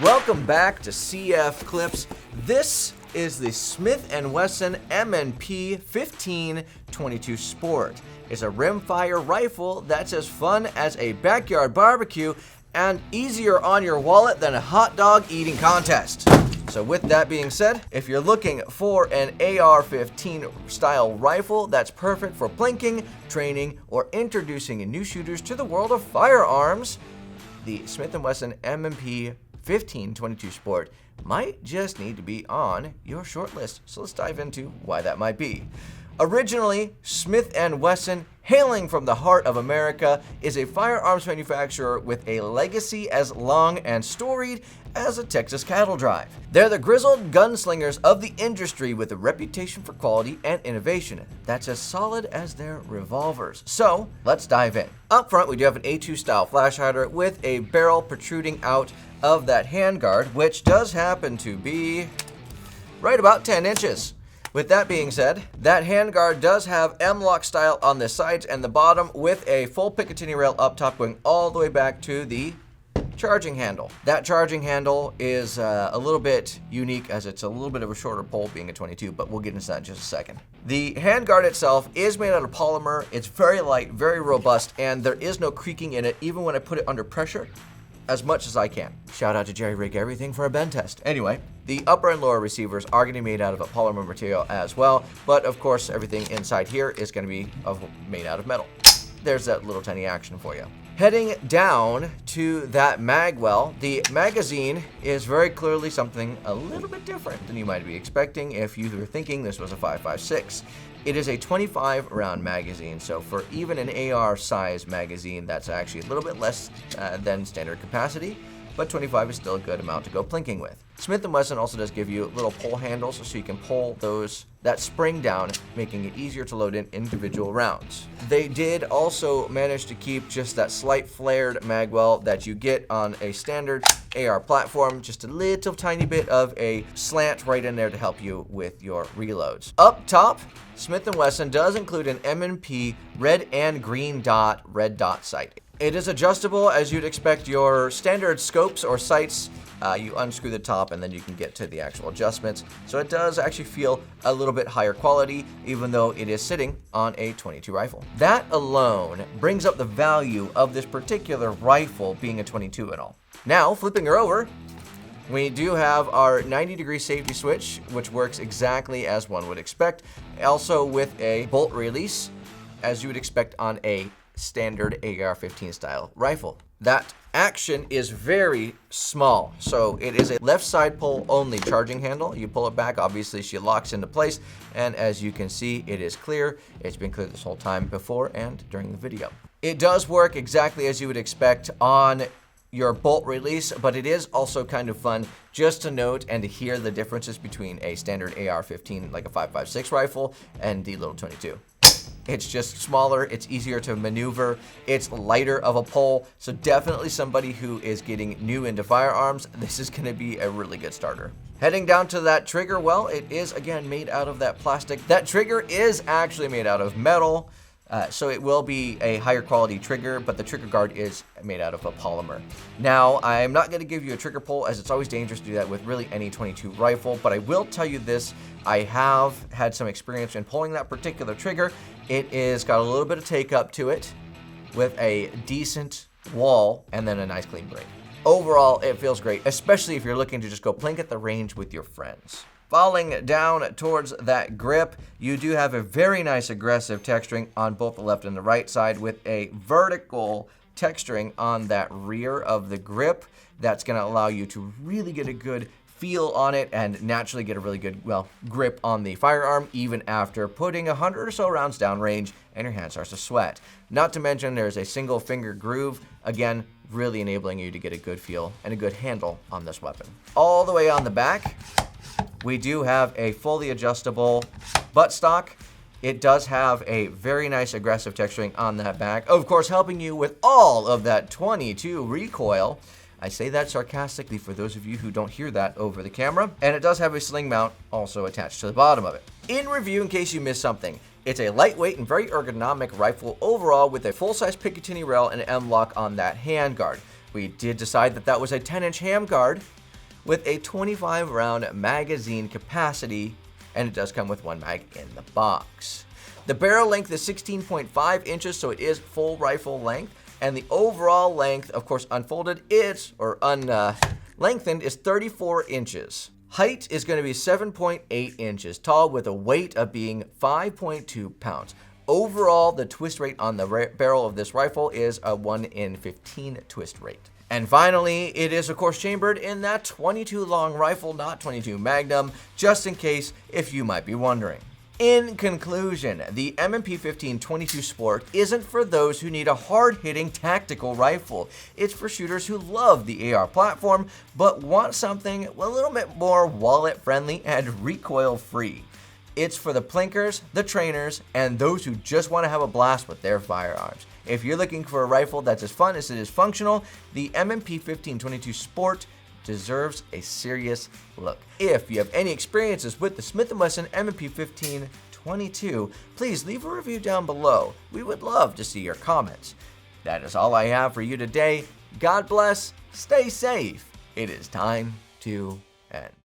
Welcome back to CF Clips. This is the Smith & Wesson M&P15-22 Sport. It's a rimfire rifle that's as fun as a backyard barbecue and easier on your wallet than a hot dog eating contest. So with that being said, if you're looking for an AR-15 style rifle that's perfect for plinking, training, or introducing new shooters to the world of firearms, the Smith & Wesson M&P15-22 Sport might just need to be on your short list. So let's dive into why that might be. Originally, Smith & Wesson, hailing from the heart of America, is a firearms manufacturer with a legacy as long and storied as a Texas cattle drive. They're the grizzled gunslingers of the industry with a reputation for quality and innovation that's as solid as their revolvers. So, let's dive in. Up front, we do have an A2 style flash hider with a barrel protruding out of that handguard, which does happen to be right about 10 inches. With that being said, that handguard does have M-lock style on the sides and the bottom with a full Picatinny rail up top going all the way back to the charging handle. That charging handle is a little bit unique as it's a little bit of a shorter pole being a 22, but we'll get into that in just a second. The handguard itself is made out of polymer. It's very light, very robust, and there is no creaking in it even when I put it under pressure. As much as I can. Shout out to Jerry Rig Everything for a bend test. Anyway, the upper and lower receivers are going to be made out of a polymer material as well, but of course everything inside here is going to be made out of metal. There's that little tiny action for you. Heading down to that magwell, the magazine is very clearly something a little bit different than you might be expecting if you were thinking this was a 5.56. It is a 25 round magazine, so for even an AR size magazine, that's actually a little bit less than standard capacity, but 25 is still a good amount to go plinking with. Smith & Wesson also does give you little pull handles so you can pull that spring down, making it easier to load in individual rounds. They did also manage to keep just that slight flared magwell that you get on a standard AR platform, just a little tiny bit of a slant right in there to help you with your reloads. Up top, Smith & Wesson does include an M&P red and green dot red dot sight. It is adjustable as you'd expect your standard scopes or sights. You unscrew the top and then you can get to the actual adjustments. So it does actually feel a little bit higher quality, even though it is sitting on a 22 rifle. That alone brings up the value of this particular rifle being a 22 and all. Now, flipping her over, we do have our 90-degree safety switch, which works exactly as one would expect. Also with a bolt release, as you would expect on a standard AR-15 style rifle. That action is very small, so it is a left side pull only charging handle. You pull it back, obviously she locks into place, and as you can see, it is clear. It's been clear this whole time before and during the video. It does work exactly as you would expect on your bolt release, but it is also kind of fun just to note and to hear the differences between a standard AR-15 like a 5.56 rifle and the little 22. It's just smaller, it's easier to maneuver, it's lighter of a pull, so definitely somebody who is getting new into firearms, this is going to be a really good starter. Heading down to that trigger, well, it is again made out of that plastic. That trigger is actually made out of metal, so it will be a higher quality trigger, but the trigger guard is made out of a polymer. Now, I'm not going to give you a trigger pull as it's always dangerous to do that with really any 22 rifle, but I will tell you this, I have had some experience in pulling that particular trigger. It is got a little bit of take up to it with a decent wall and then a nice clean break. Overall, it feels great, especially if you're looking to just go plink at the range with your friends. Falling down towards that grip, you do have a very nice aggressive texturing on both the left and the right side with a vertical texturing on that rear of the grip. That's going to allow you to really get a good feel on it and naturally get a really good, grip on the firearm even after putting 100 or so rounds downrange and your hand starts to sweat. Not to mention there's a single finger groove, again, really enabling you to get a good feel and a good handle on this weapon. All the way on the back, we do have a fully adjustable buttstock. It does have a very nice aggressive texturing on that back, of course helping you with all of that 22 recoil. I say that sarcastically for those of you who don't hear that over the camera. And it does have a sling mount also attached to the bottom of it. In review, in case you missed something, it's a lightweight and very ergonomic rifle overall with a full-size Picatinny rail and M-lock on that handguard. We did decide that that was a 10-inch handguard, with a 25 round magazine capacity, and it does come with one mag in the box. The barrel length is 16.5 inches, so it is full rifle length, and the overall length, of course unfolded, lengthened is 34 inches. Height is going to be 7.8 inches tall with a weight of being 5.2 pounds. Overall, the twist rate on the barrel of this rifle is a 1 in 15 twist rate. And finally, it is of course chambered in that 22 long rifle, not 22 Magnum, just in case if you might be wondering. In conclusion, the M&P15-22 Sport isn't for those who need a hard-hitting tactical rifle. It's for shooters who love the AR platform, but want something a little bit more wallet-friendly and recoil-free. It's for the plinkers, the trainers, and those who just want to have a blast with their firearms. If you're looking for a rifle that's as fun as it is functional, the M&P15-22 Sport deserves a serious look. If you have any experiences with the Smith & Wesson M&P15-22, please leave a review down below. We would love to see your comments. That is all I have for you today. God bless, stay safe. It is time to end.